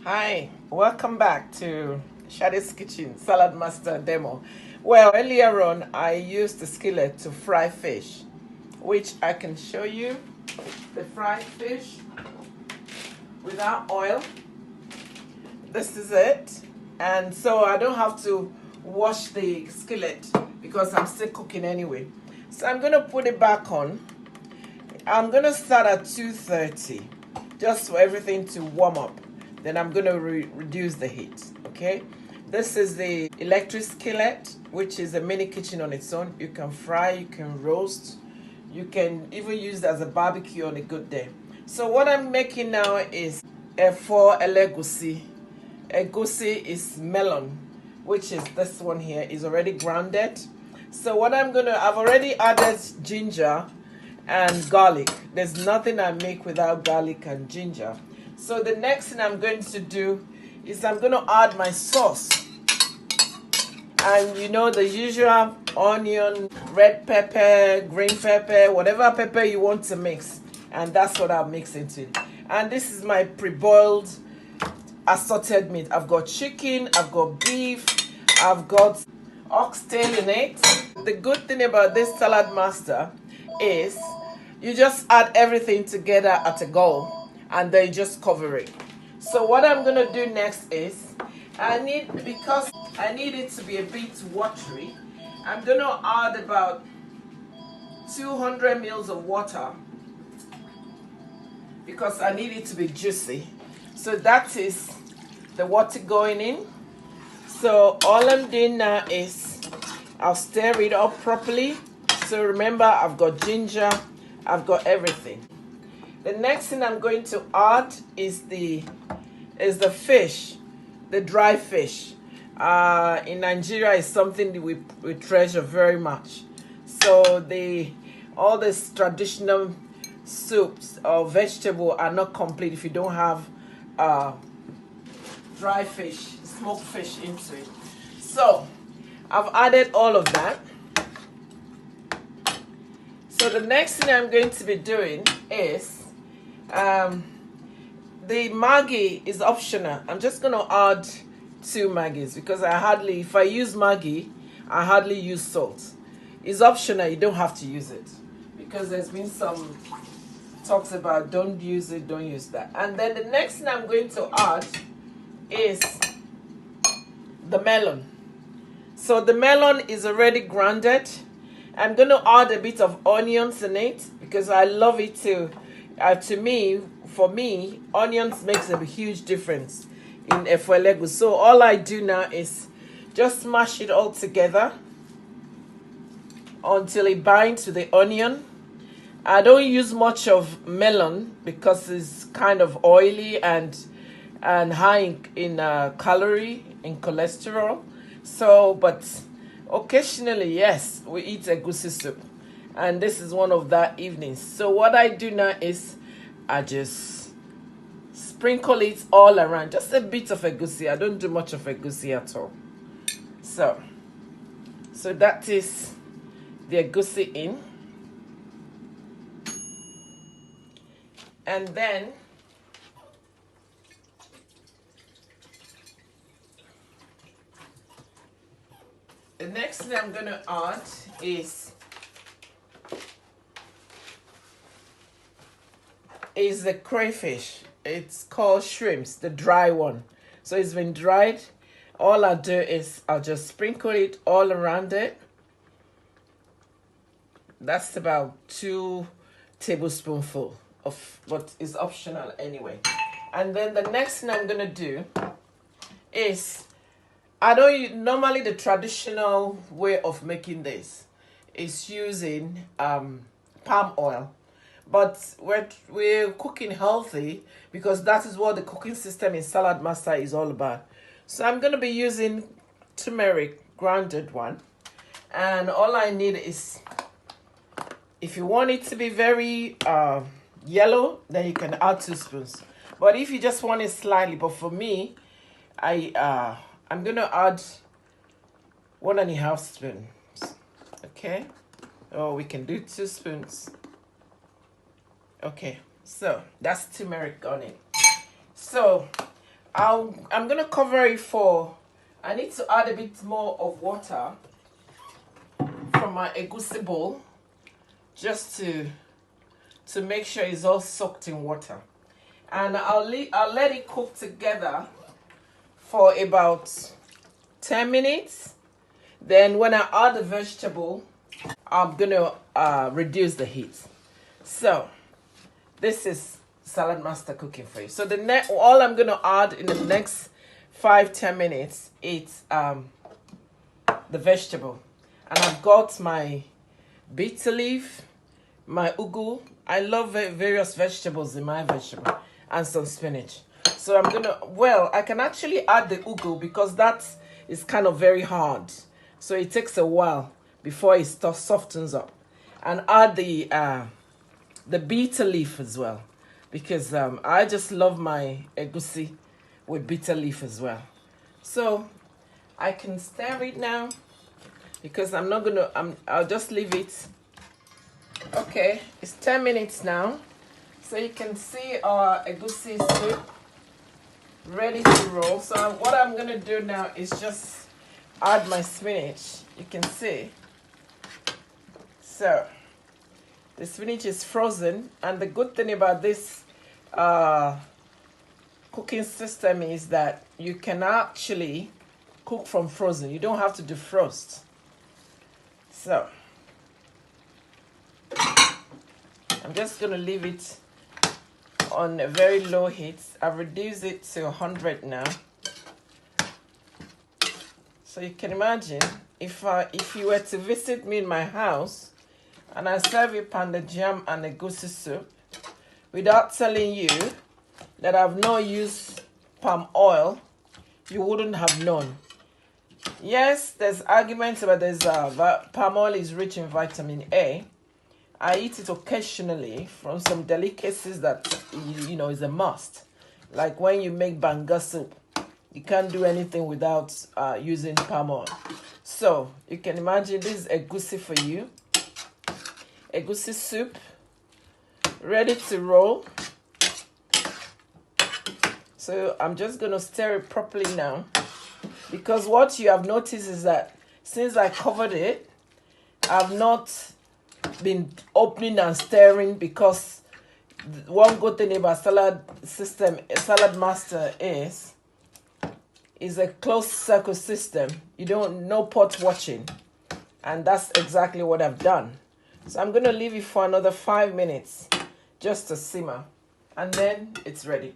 Hi, welcome back to Shadis Kitchen Salad Master demo. Well, earlier on I used the skillet to fry fish, which I can show you. The fried fish without oil. This is it. And so I don't have to wash the skillet because I'm still cooking anyway. So I'm going to put it back on. I'm going to start at 230 just for everything to warm up. Then I'm going to reduce the heat, okay? This is the electric skillet, which is a mini kitchen on its own. You can fry, you can roast, you can even use it as a barbecue on a good day. So what I'm making now is Efo Elegusi. Egusi is melon, which is this one here, is already grounded. So what I've already added ginger and garlic. There's nothing I make without garlic and ginger. So the next thing I'm going to do is I'm going to add my sauce. And you know, the usual onion, red pepper, green pepper, whatever pepper you want to mix. And that's what I'll mix into it. And this is my pre-boiled assorted meat. I've got chicken, I've got beef, I've got oxtail in it. The good thing about this Saladmaster is you just add everything together at a go and then you just cover it. So what I'm going to do next is because I need it to be a bit watery, I'm going to add about 200 mils of water because I need it to be juicy. So that is the water going in. So all I'm doing now is I'll stir it up properly. So remember, I've got ginger, I've got everything. The next thing I'm going to add is the fish, the dry fish. In Nigeria is something that we treasure very much. So all these traditional soups or vegetable are not complete if you don't have dry fish, smoked fish into it. So I've added all of that. So the next thing I'm going to be doing is the Maggi is optional. I'm just going to add 2 Maggies because if I use Maggi, I hardly use salt. It's optional, you don't have to use it because there's been some talks about don't use it, don't use that. And then the next thing I'm going to add is the melon. So the melon is already grounded. I'm going to add a bit of onions in it because I love it too. For me, onions makes a huge difference in Efo Elegusi. So all I do now is just mash it all together until it binds to the onion. I don't use much of melon because it's kind of oily and high in calorie, in cholesterol. So, but occasionally, yes, we eat egusi soup. And this is one of that evenings. So what I do now is I just sprinkle it all around. Just a bit of egusi. I don't do much of egusi at all. So that is the egusi in. And then the next thing I'm going to add is the crayfish. It's called shrimps, the dry one. So it's been dried. All I do is I'll just sprinkle it all around it. That's about 2 tablespoonfuls of what is optional anyway. And then the next thing I'm gonna do is normally the traditional way of making this is using palm oil. But we're cooking healthy because that is what the cooking system in Saladmaster is all about. So I'm going to be using turmeric, grounded one. And all I need is, if you want it to be very yellow, then you can add 2 spoons. But if you just want it slightly, but for me, I'm going to add 1.5 spoons. Okay? Or we can do 2 spoons. Okay, so that's turmeric on it. So I'm gonna cover it for. I need to add a bit more of water from my egusi bowl, just to make sure it's all soaked in water, and I'll let it cook together for about 10 minutes. Then when I add the vegetable, I'm gonna reduce the heat. So this is Saladmaster cooking for you. So all I'm gonna add in the next 5-10 minutes is the vegetable, and I've got my bitter leaf, my ugu. I love various vegetables in my vegetable, and some spinach. So I'm gonna, well, I can actually add the ugu because that is kind of very hard, so it takes a while before it softens up, and add the bitter leaf as well, because I just love my egusi with bitter leaf as well. So I can stir it now because I'm not gonna, I'll just leave it. Okay, it's 10 minutes now. So you can see our egusi soup ready to roll. So what I'm gonna do now is just add my spinach. You can see. So the spinach is frozen, and the good thing about this cooking system is that you can actually cook from frozen. You don't have to defrost. So I'm just gonna leave it on a very low heat. I've reduced it to 100 now. So you can imagine if you were to visit me in my house and I serve you pounded jam and egusi soup without telling you that I've not used palm oil, you wouldn't have known. Yes, there's arguments about palm oil is rich in vitamin A. I eat it occasionally from some delicacies that you know is a must. Like when you make banga soup, you can't do anything without using palm oil. So you can imagine this is egusi for you. Egusi soup, ready to roll. So I'm just gonna stir it properly now, because what you have noticed is that since I covered it, I've not been opening and stirring, because one good thing about Saladmaster is a closed circle system. You don't, no pot watching, and that's exactly what I've done. So I'm gonna leave it for another 5 minutes just to simmer, and then it's ready.